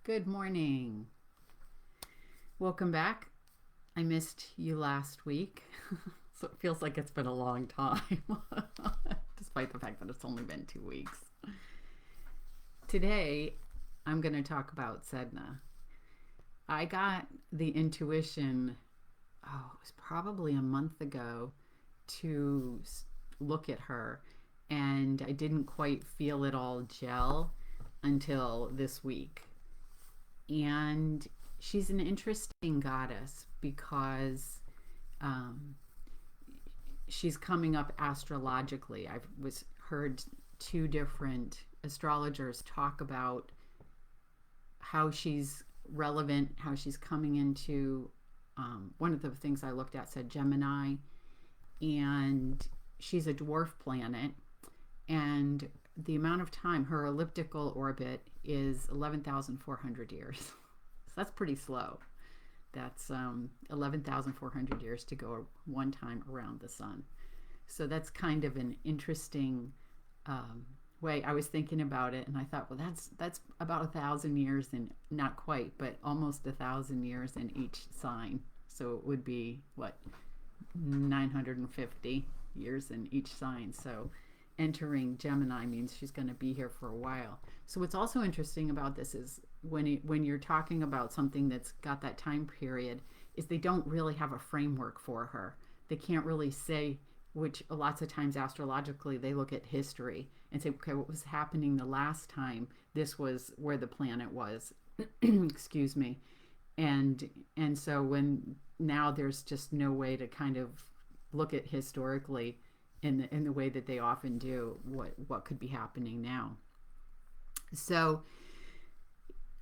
Good morning. Welcome back. I missed you last week, so it feels like it's been a long time, despite the fact that it's only been 2 weeks. Today, I'm going to talk about Sedna. I got the intuition, it was probably a month ago, to look at her, and I didn't quite feel it all gel until this week. And she's an interesting goddess because um, she's coming up astrologically. I've heard two different astrologers talk about how she's relevant, how she's coming into. One of the things I looked at said Gemini, and she's a dwarf planet, and the amount of time her elliptical orbit is 11,400 years. So that's pretty slow. That's 11,400 years to go one time around the sun. So that's kind of an interesting way. I was thinking about it, and I thought, well, that's about 1,000 years, and not quite, but almost 1,000 years in each sign. So it would be what, 950 years in each sign. So entering Gemini means she's going to be here for a while. So what's also interesting about this is when you're talking about something that's got that time period, is they don't really have a framework for her. They can't really say, which lots of times astrologically they look at history and say, okay, what was happening the last time this was where the planet was. Excuse me. And so when now there's just no way to kind of look at historically in the way that they often do what could be happening now. So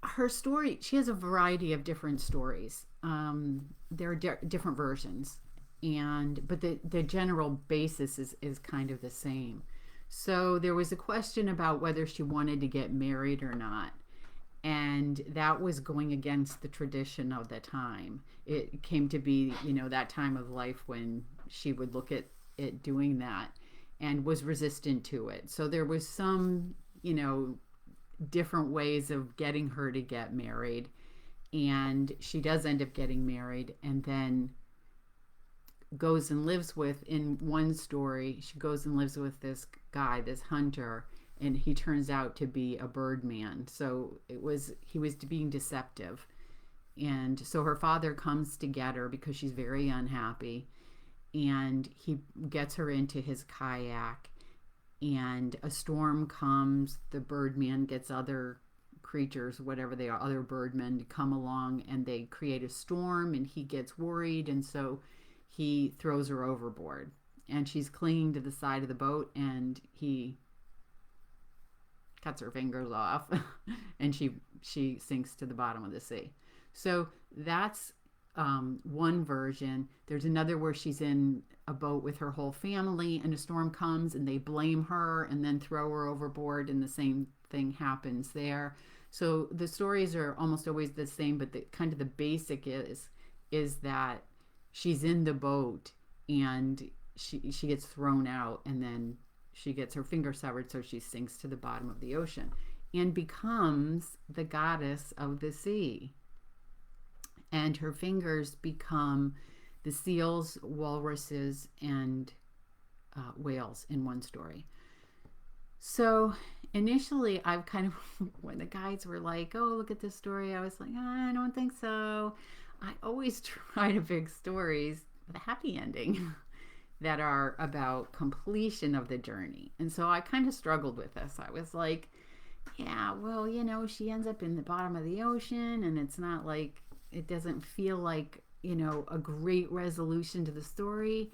her story, she has a variety of different stories. There are different versions, but the general basis is kind of the same. So there was a question about whether she wanted to get married or not, and that was going against the tradition of the time. It came to be, that time of life when she would look at it doing that and was resistant to it. So there was some, different ways of getting her to get married, and she does end up getting married, and then goes and lives with, in one story, she goes and lives with this guy, this hunter, and he turns out to be a birdman. So he was being deceptive. And so her father comes to get her because she's very unhappy, and he gets her into his kayak, and a storm comes. The birdman gets other creatures, whatever they are, other birdmen, to come along, and they create a storm, and he gets worried, and so he throws her overboard, and she's clinging to the side of the boat, and he cuts her fingers off and she sinks to the bottom of the sea. So that's one version. There's another where she's in a boat with her whole family, and a storm comes, and they blame her and then throw her overboard, and the same thing happens there. So the stories are almost always the same, but the kind of the basic is that she's in the boat, and she gets thrown out, and then she gets her finger severed, so she sinks to the bottom of the ocean and becomes the goddess of the sea. And her fingers become the seals, walruses, and whales in one story. So initially, I've kind of, when the guides were like, oh, look at this story, I was like, I don't think so. I always try to pick stories with a happy ending that are about completion of the journey. And so I kind of struggled with this. I was like, yeah, well, she ends up in the bottom of the ocean, and it's not like, it doesn't feel like, a great resolution to the story.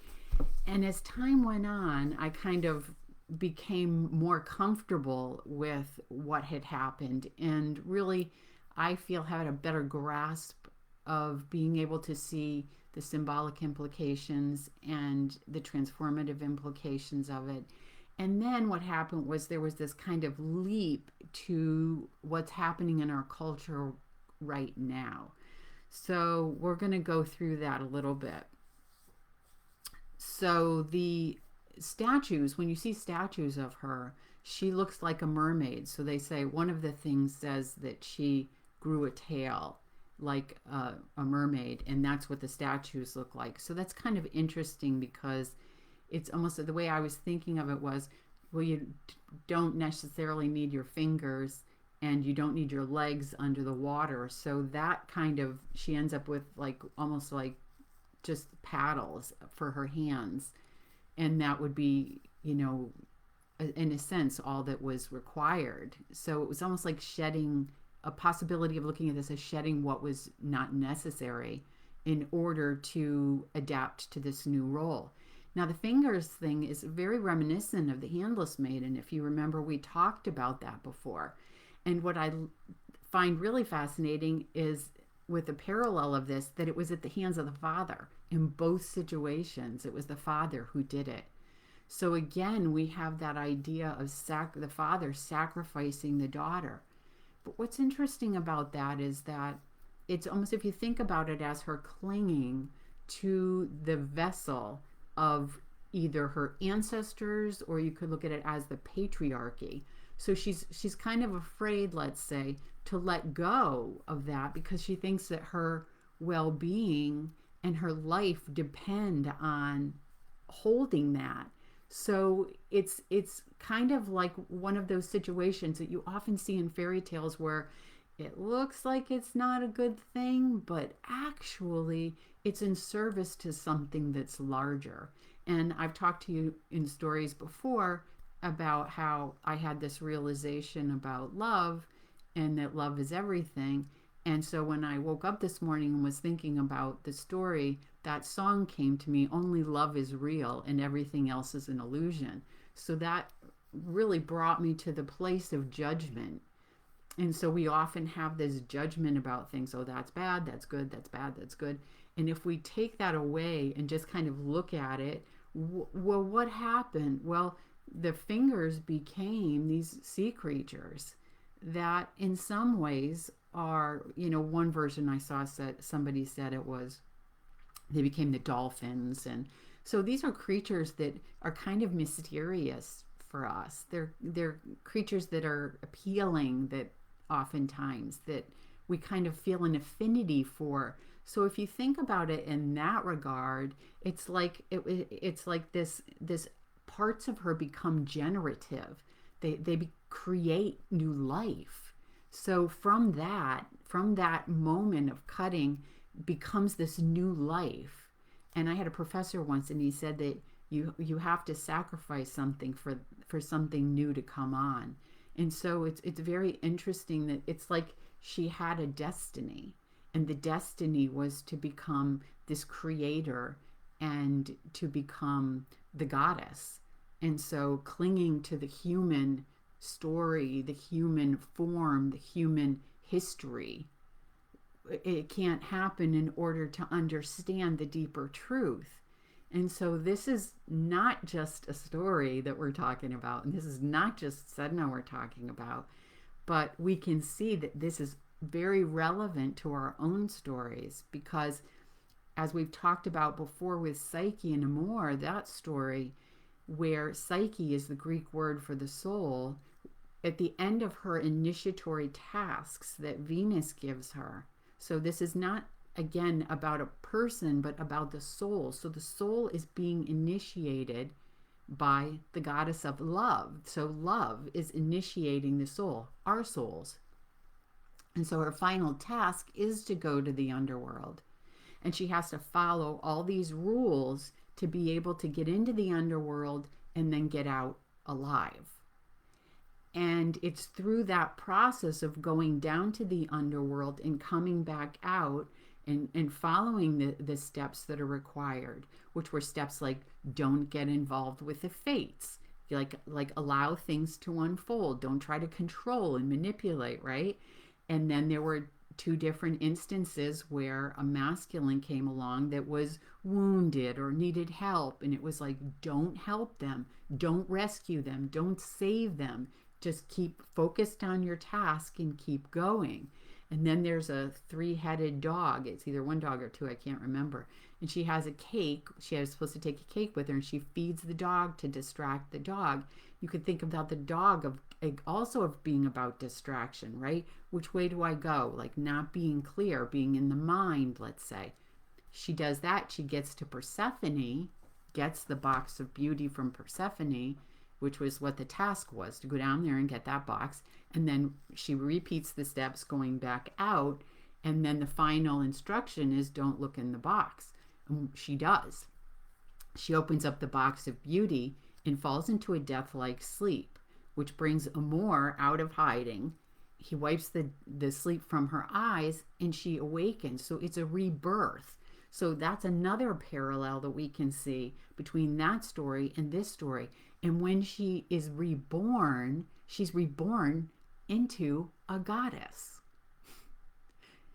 And as time went on, I kind of became more comfortable with what had happened, and really, I feel, had a better grasp of being able to see the symbolic implications and the transformative implications of it. And then what happened was there was this kind of leap to what's happening in our culture right now. So we're going to go through that a little bit. So the statues, when you see statues of her, she looks like a mermaid. So they say one of the things says that she grew a tail like a mermaid, and that's what the statues look like. So that's kind of interesting because it's almost the way I was thinking of it was, well, you don't necessarily need your fingers and you don't need your legs under the water. So that kind of, she ends up with like almost like just paddles for her hands. And that would be, in a sense, all that was required. So it was almost like shedding a possibility of looking at this as shedding what was not necessary in order to adapt to this new role. Now, the fingers thing is very reminiscent of the handless maiden. If you remember, we talked about that before. And what I find really fascinating is with the parallel of this, that it was at the hands of the father in both situations. It was the father who did it. So again, we have that idea of the father sacrificing the daughter. But what's interesting about that is that it's almost, if you think about it as her clinging to the vessel of either her ancestors, or you could look at it as the patriarchy. So she's kind of afraid, let's say, to let go of that because she thinks that her well-being and her life depend on holding that. So it's kind of like one of those situations that you often see in fairy tales where it looks like it's not a good thing, but actually it's in service to something that's larger. And I've talked to you in stories before about how I had this realization about love and that love is everything. And so when I woke up this morning and was thinking about the story, that song came to me, Only Love is Real and Everything Else is an Illusion. So that really brought me to the place of judgment. And so we often have this judgment about things. Oh, that's bad, that's good, that's bad, that's good. And if we take that away and just kind of look at it, well, what happened? Well, the fingers became these sea creatures that in some ways are, one version I saw said, somebody said it was, they became the dolphins. And so these are creatures that are kind of mysterious for us. They're creatures that are appealing, that oftentimes that we kind of feel an affinity for. So if you think about it in that regard, it's like this parts of her become generative. They create new life. So from that moment of cutting becomes this new life. And I had a professor once, and he said that you have to sacrifice something for something new to come on. And so it's very interesting that it's like she had a destiny, and the destiny was to become this creator and to become the goddess. And so clinging to the human story, the human form, the human history, it can't happen in order to understand the deeper truth. And so this is not just a story that we're talking about, and this is not just Sedna we're talking about, but we can see that this is very relevant to our own stories, because as we've talked about before with Psyche and Amor, that story where Psyche is the Greek word for the soul, at the end of her initiatory tasks that Venus gives her. So this is not, again, about a person, but about the soul. So the soul is being initiated by the goddess of love. So love is initiating the soul, our souls. And so her final task is to go to the underworld. And she has to follow all these rules to be able to get into the underworld and then get out alive. And it's through that process of going down to the underworld and coming back out and following the steps that are required, which were steps like don't get involved with the fates, like allow things to unfold, don't try to control and manipulate, right? And then there were two different instances where a masculine came along that was wounded or needed help, and it was like, don't help them, don't rescue them, don't save them, just keep focused on your task and keep going. And then there's a three-headed dog. It's either one dog or two, I can't remember. And she has a cake. She was supposed to take a cake with her, and she feeds the dog to distract the dog. You could think about the dog of also of being about distraction, right? Which way do I go? Like not being clear, being in the mind, let's say. She does that. She gets to Persephone, gets the box of beauty from Persephone, which was what the task was, to go down there and get that box. And then she repeats the steps going back out. And then the final instruction is don't look in the box. And she does. She opens up the box of beauty and falls into a death-like sleep, which brings Amor out of hiding. He wipes the sleep from her eyes and she awakens. So it's a rebirth. So that's another parallel that we can see between that story and this story. And when she is reborn, she's reborn into a goddess.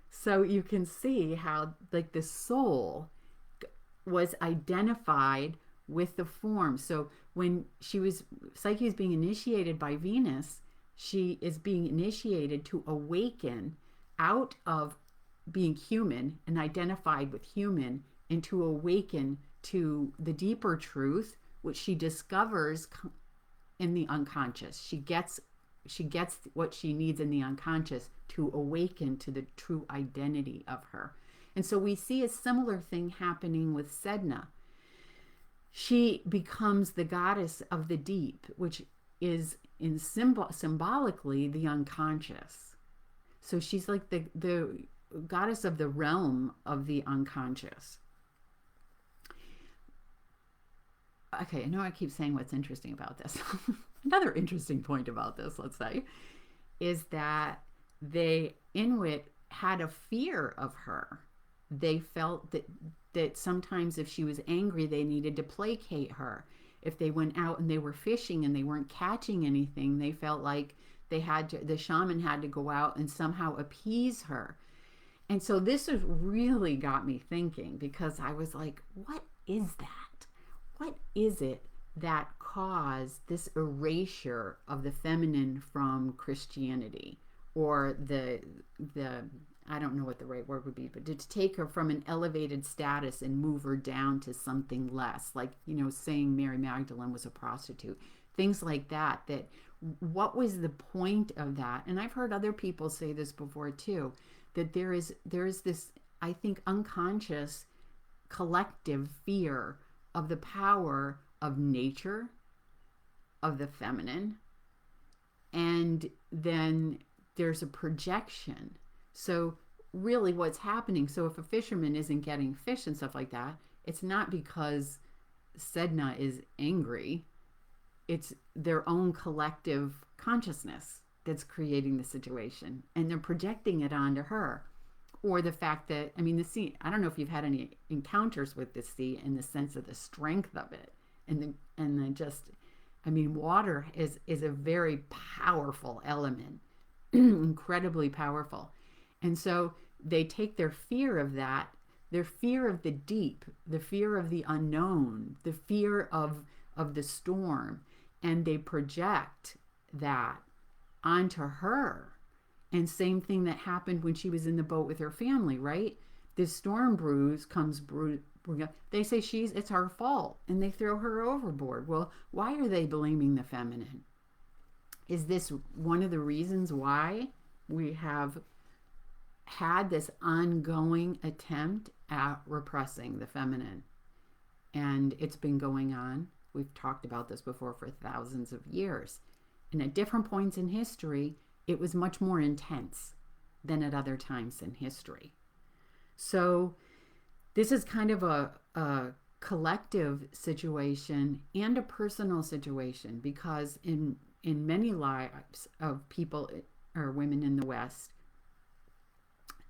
So you can see how like the soul was identified with the form. So when Psyche is being initiated by Venus, she is being initiated to awaken out of being human and identified with human and to awaken to the deeper truth, which she discovers in the unconscious. She gets what she needs in the unconscious to awaken to the true identity of her. And so we see a similar thing happening with Sedna. She becomes the goddess of the deep, which is symbolically the unconscious. So she's like the goddess of the realm of the unconscious. Okay, I know I keep saying what's interesting about this. Another interesting point about this, let's say, is that the Inuit had a fear of her. They felt that sometimes if she was angry, they needed to placate her. If they went out and they were fishing and they weren't catching anything, they felt like the shaman had to go out and somehow appease her. And so this has really got me thinking, because I was like, what is that? What is it that caused this erasure of the feminine from Christianity, or the I don't know what the right word would be, but to take her from an elevated status and move her down to something less, like, saying Mary Magdalene was a prostitute, things like that. That what was the point of that? And I've heard other people say this before too, that there is this, I think, unconscious collective fear of the power of nature, of the feminine, and then there's a projection. So really what's happening, so if a fisherman isn't getting fish and stuff like that, it's not because Sedna is angry, it's their own collective consciousness that's creating the situation, and they're projecting it onto her. Or the fact that, the sea, I don't know if you've had any encounters with the sea in the sense of the strength of it. Water is a very powerful element, incredibly powerful. And so they take their fear of that, their fear of the deep, the fear of the unknown, the fear of the storm, and they project that onto her. And same thing that happened when she was in the boat with her family, right? This storm comes. They say it's her fault, and they throw her overboard. Well, why are they blaming the feminine? Is this one of the reasons why we have had this ongoing attempt at repressing the feminine? And it's been going on. We've talked about this before for thousands of years. And at different points in history, it was much more intense than at other times in history. So this is kind of a collective situation and a personal situation, because in many lives of people or women in the West,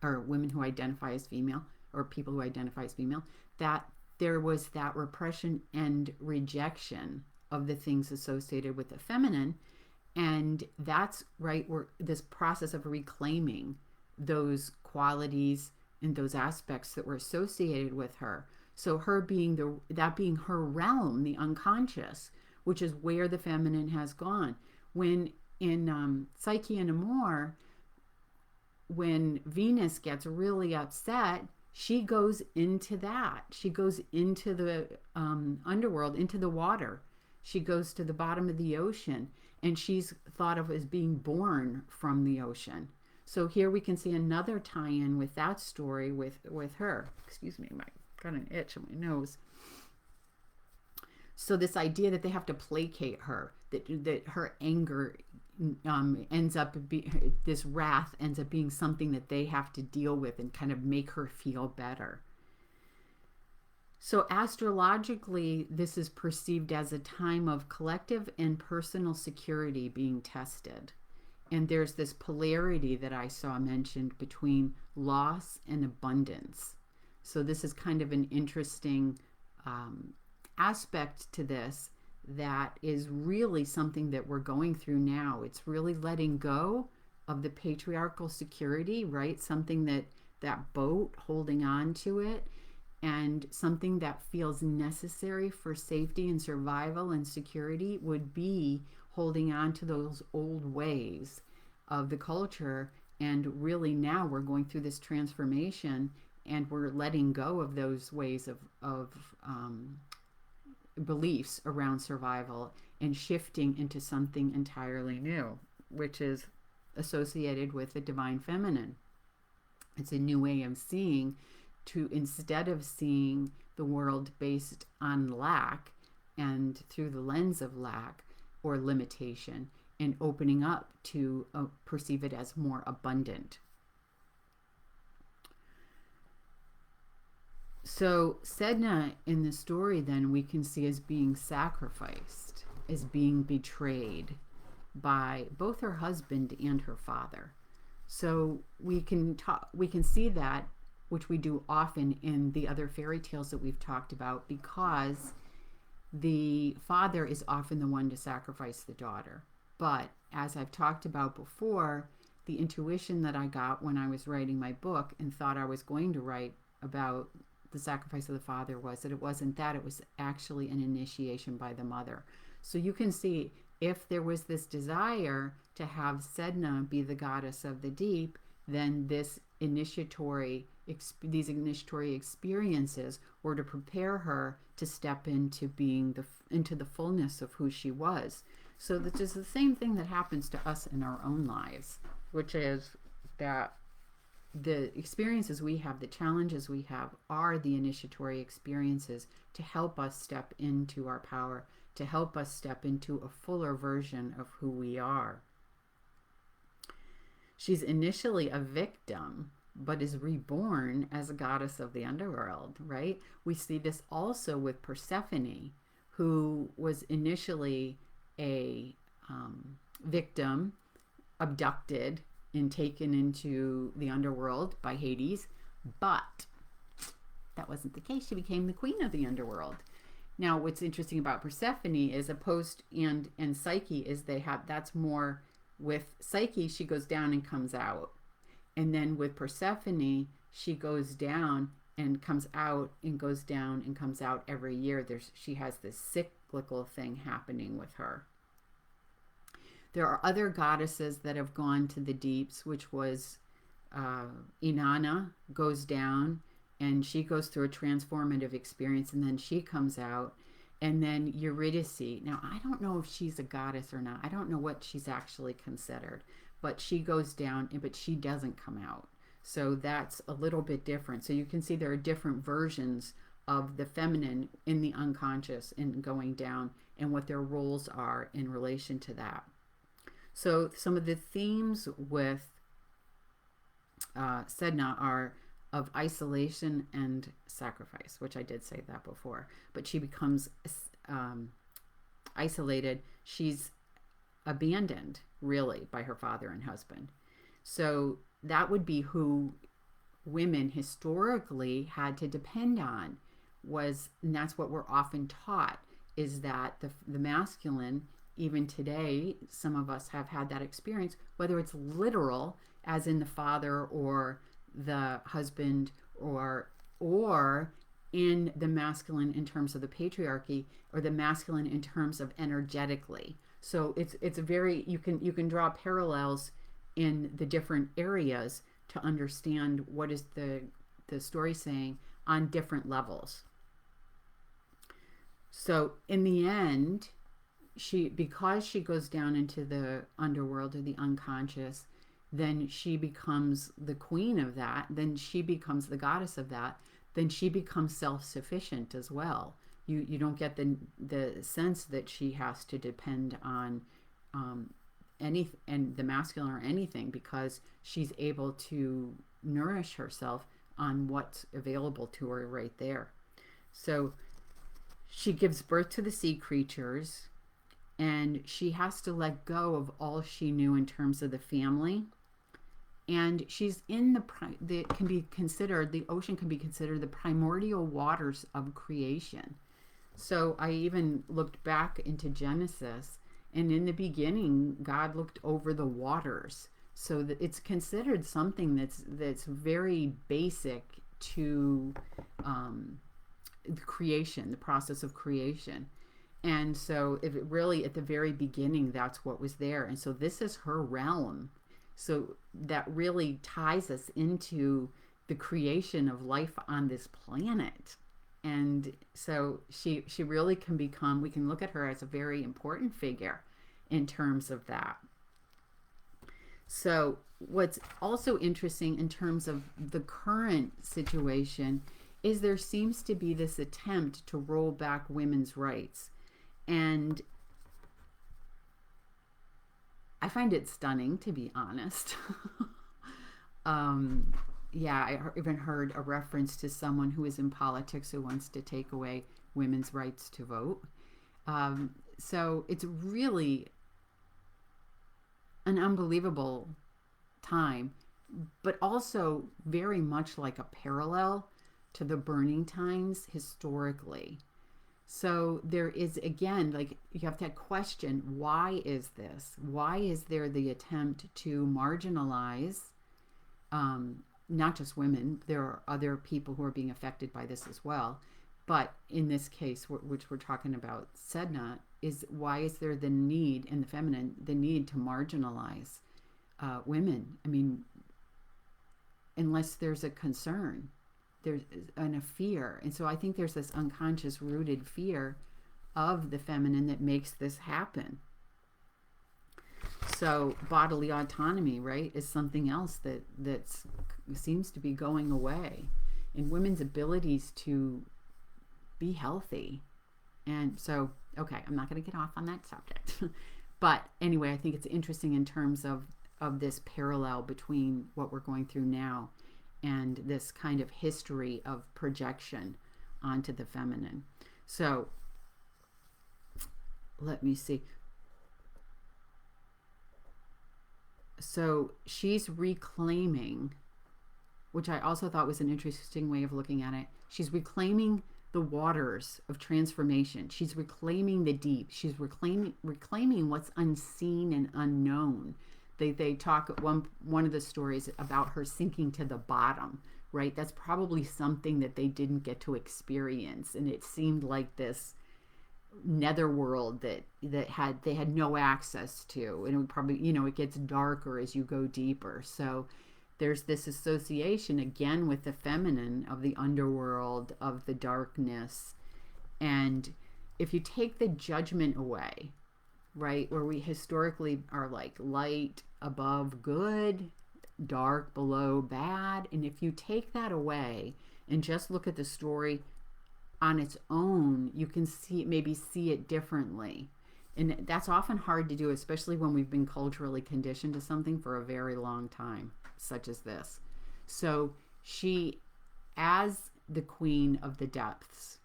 or women who identify as female, or people who identify as female, that there was that repression and rejection of the things associated with the feminine. And that's right where this process of reclaiming those qualities and those aspects that were associated with her. So her being that being her realm, the unconscious, which is where the feminine has gone. When in Psyche and Amor, when Venus gets really upset, she goes into that. She goes into the underworld, into the water. She goes to the bottom of the ocean, and she's thought of as being born from the ocean. So here we can see another tie-in with that story with her. Excuse me, I got an itch on my nose. So this idea that they have to placate her, that her anger ends up this wrath ends up being something that they have to deal with and kind of make her feel better. So astrologically, this is perceived as a time of collective and personal security being tested. And there's this polarity that I saw mentioned between loss and abundance. So this is kind of an interesting aspect to this that is really something that we're going through now. It's really letting go of the patriarchal security, right? Something that boat, holding on to it, and something that feels necessary for safety and survival and security would be holding on to those old ways of the culture. And really now we're going through this transformation, and we're letting go of those ways of beliefs around survival and shifting into something entirely new, which is associated with the divine feminine. It's a new way of seeing, to instead of seeing the world based on lack and through the lens of lack or limitation, and opening up to perceive it as more abundant. So Sedna in the story then we can see as being sacrificed, as being betrayed by both her husband and her father. So we can see that, which we do often in the other fairy tales that we've talked about, because the father is often the one to sacrifice the daughter. But as I've talked about before, the intuition that I got when I was writing my book and thought I was going to write about the sacrifice of the father was that it wasn't that, it was actually an initiation by the mother. So you can see, if there was this desire to have Sedna be the goddess of the deep, then these initiatory experiences were to prepare her to step into being into the fullness of who she was. So this is the same thing that happens to us in our own lives, which is that the experiences we have, the challenges we have, are the initiatory experiences to help us step into our power, to help us step into a fuller version of who we are. She's initially a victim, but is reborn as a goddess of the underworld, right? We see this also with Persephone, who was initially a victim, abducted and taken into the underworld by Hades, but that wasn't the case. She became the queen of the underworld. Now, what's interesting about Persephone is opposed and Psyche is that's more with Psyche, she goes down and comes out. And then with Persephone, she goes down and comes out and goes down and comes out every year. She has this cyclical thing happening with her. There are other goddesses that have gone to the deeps, which was Inanna goes down and she goes through a transformative experience, and then she comes out. And then Eurydice. Now, I don't know if she's a goddess or not. I don't know what she's actually considered, but she goes down, but she doesn't come out. So that's a little bit different. So you can see there are different versions of the feminine in the unconscious and going down, and what their roles are in relation to that. So some of the themes with Sedna are of isolation and sacrifice, which I did say that before, but she becomes isolated. She's abandoned, really, by her father and husband. So that would be who women historically had to depend on, and that's what we're often taught, is that the masculine, even today, some of us have had that experience, whether it's literal, as in the father or the husband, or in the masculine in terms of the patriarchy, or the masculine in terms of energetically. So it's a very, you can draw parallels in the different areas to understand what is the story saying on different levels. So in the end, because she goes down into the underworld or the unconscious, then she becomes the queen of that, then she becomes the goddess of that, then she becomes self-sufficient as well. You don't get the sense that she has to depend on any and the masculine or anything, because she's able to nourish herself on what's available to her right there. So she gives birth to the sea creatures, and she has to let go of all she knew in terms of the family. And she's in the ocean can be considered the primordial waters of creation. So I even looked back into Genesis, and in the beginning, God looked over the waters. So that it's considered something that's very basic to creation, the process of creation. And so if it really, at the very beginning, that's what was there. And so this is her realm. So that really ties us into the creation of life on this planet. And so she really can become, we can look at her as a very important figure in terms of that. So what's also interesting in terms of the current situation is there seems to be this attempt to roll back women's rights. And I find it stunning, to be honest. Yeah, I even heard a reference to someone who is in politics who wants to take away women's rights to vote. So it's really an unbelievable time, but also very much like a parallel to the burning times historically. So there is, again, like, you have to question, why is this? Why is there the attempt to marginalize not just women? There are other people who are being affected by this as well. But in this case, which we're talking about, Sedna, is why is there the need, in the feminine, the need to marginalize women? I mean, unless there's a concern, there's a fear. And so I think there's this unconscious rooted fear of the feminine that makes this happen. So bodily autonomy, right, is something else that seems to be going away, and women's abilities to be healthy. And so, okay, I'm not going to get off on that subject. But anyway, I think it's interesting in terms of this parallel between what we're going through now and this kind of history of projection onto the feminine. So let me see. So she's reclaiming, which I also thought was an interesting way of looking at it. She's reclaiming the waters of transformation. She's reclaiming the deep. She's reclaiming what's unseen and unknown. They talk at one of the stories about her sinking to the bottom, right? That's probably something that they didn't get to experience, and it seemed like this netherworld that they had no access to, and it would probably, it gets darker as you go deeper. So there's this association again with the feminine, of the underworld, of the darkness. And if you take the judgment away, right, where we historically are like light above good, dark below bad, and if you take that away and just look at the story on its own, you can maybe see it differently. And that's often hard to do, especially when we've been culturally conditioned to something for a very long time, such as this. So she, as the queen of the depths,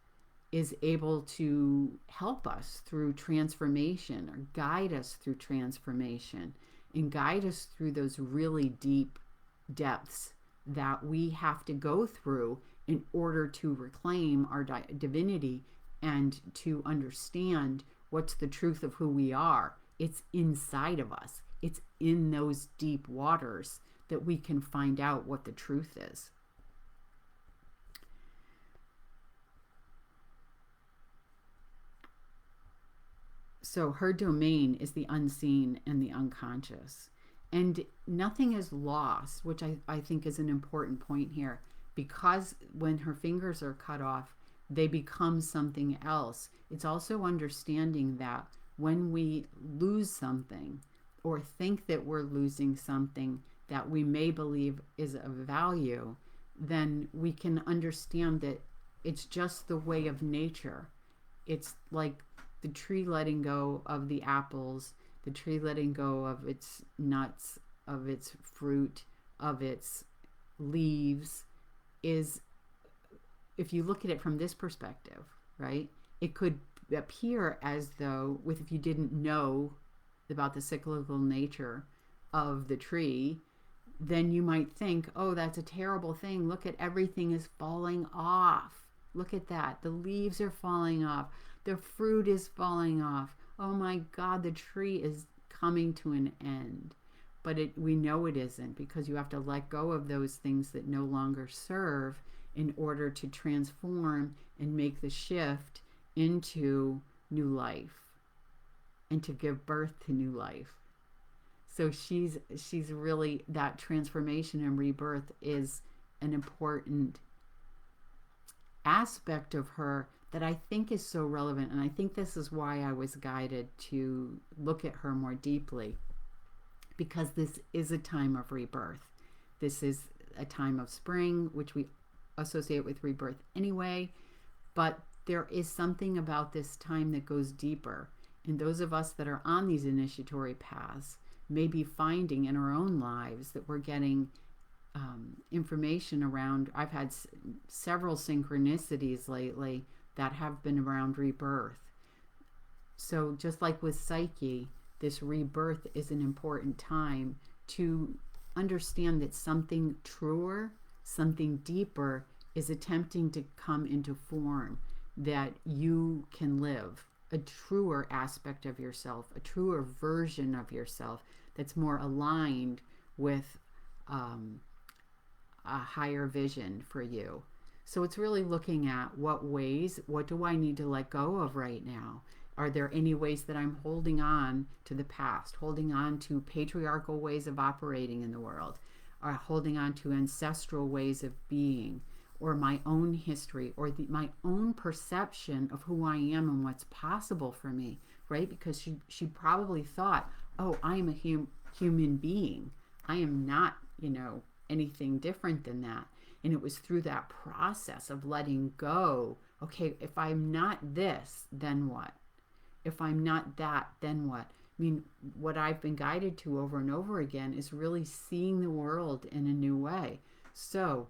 is able to help us through transformation, or guide us through transformation, and guide us through those really deep depths that we have to go through in order to reclaim our divinity and to understand what's the truth of who we are. It's inside of us. It's in those deep waters that we can find out what the truth is. So her domain is the unseen and the unconscious. And nothing is lost, which I think is an important point here, because when her fingers are cut off, they become something else. It's also understanding that when we lose something or think that we're losing something that we may believe is of value, then we can understand that it's just the way of nature. It's like the tree letting go of the apples, the tree letting go of its nuts, of its fruit, of its leaves, is, if you look at it from this perspective, right, it could appear as though, with if you didn't know about the cyclical nature of the tree, then you might think, oh, that's a terrible thing. Look at everything is falling off. Look at that. The leaves are falling off. The fruit is falling off. Oh my God, the tree is coming to an end. But we know it isn't, because you have to let go of those things that no longer serve in order to transform and make the shift into new life and to give birth to new life. So she's really, that transformation and rebirth is an important aspect of her that I think is so relevant. And I think this is why I was guided to look at her more deeply, because this is a time of rebirth. This is a time of spring, which we associate with rebirth anyway, but there is something about this time that goes deeper. And those of us that are on these initiatory paths may be finding in our own lives that we're getting information around. I've had several synchronicities lately that have been around rebirth. So just like with Psyche, this rebirth is an important time to understand that something truer, something deeper is attempting to come into form, that you can live a truer aspect of yourself, a truer version of yourself that's more aligned with a higher vision for you. So it's really looking at what do I need to let go of right now? Are there any ways that I'm holding on to the past, holding on to patriarchal ways of operating in the world, or holding on to ancestral ways of being, or my own history, or my own perception of who I am and what's possible for me, right? Because she probably thought, oh, I am a human being. I am not, anything different than that. And it was through that process of letting go, okay, if I'm not this, then what? If I'm not that, then what? I mean, what I've been guided to over and over again is really seeing the world in a new way. So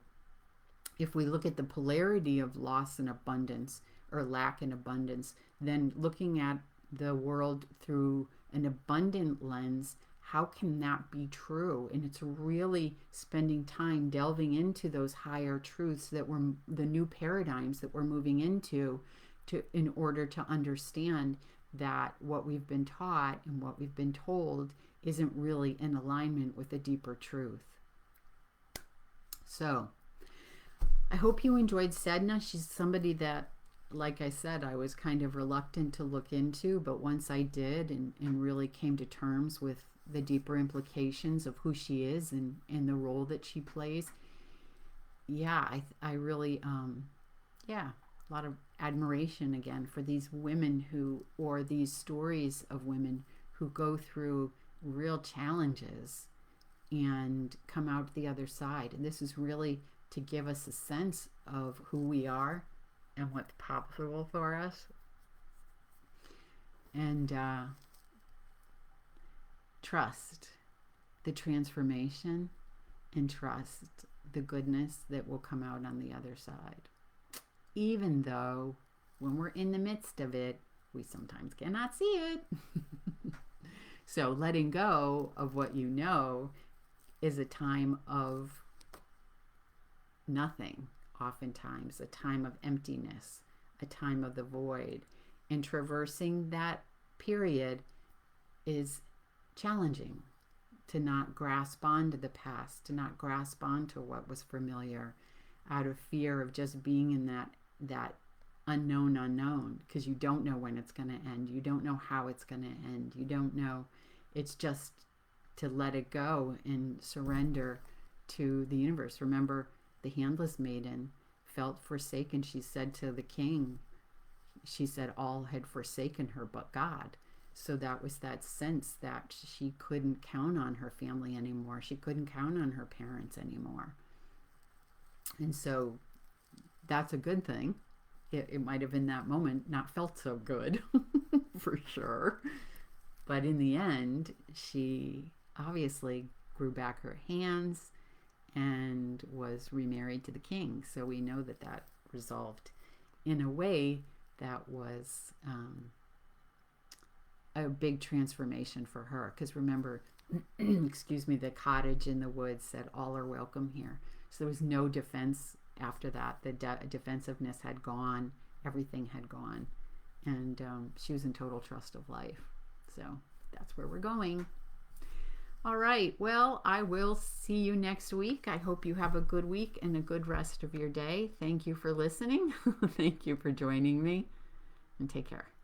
if we look at the polarity of loss and abundance, or lack and abundance, then looking at the world through an abundant lens, how can that be true? And it's really spending time delving into those higher truths that we're, the new paradigms that we're moving into, in order to understand that what we've been taught and what we've been told isn't really in alignment with a deeper truth. So I hope you enjoyed Sedna. She's somebody that, like I said, I was kind of reluctant to look into, but once I did and really came to terms with the deeper implications of who she is and the role that she plays, I really, a lot of admiration again for these women or these stories of women who go through real challenges and come out the other side. And this is really to give us a sense of who we are and what's possible for us. And trust the transformation, and trust the goodness that will come out on the other side. Even though when we're in the midst of it, we sometimes cannot see it. So letting go of what you know is a time of nothing, oftentimes a time of emptiness, a time of the void. And traversing that period is challenging, to not grasp onto the past, to not grasp onto what was familiar, out of fear of just being in that unknown, because you don't know when it's going to end. You don't know how it's going to end. You don't know. It's just to let it go and surrender to the universe. Remember, the handless maiden felt forsaken. She said to the king, she said all had forsaken her but God. So that was that sense that she couldn't count on her family anymore. She couldn't count on her parents anymore. And so that's a good thing. It might have in that moment not felt so good, for sure. But in the end, she obviously grew back her hands and was remarried to the king. So we know that that resolved in a way that was a big transformation for her. Because remember, excuse me, the cottage in the woods said, all are welcome here. So there was no defense after that. The defensiveness had gone. Everything had gone. And she was in total trust of life. So that's where we're going. All right. Well, I will see you next week. I hope you have a good week and a good rest of your day. Thank you for listening. Thank you for joining me. And take care.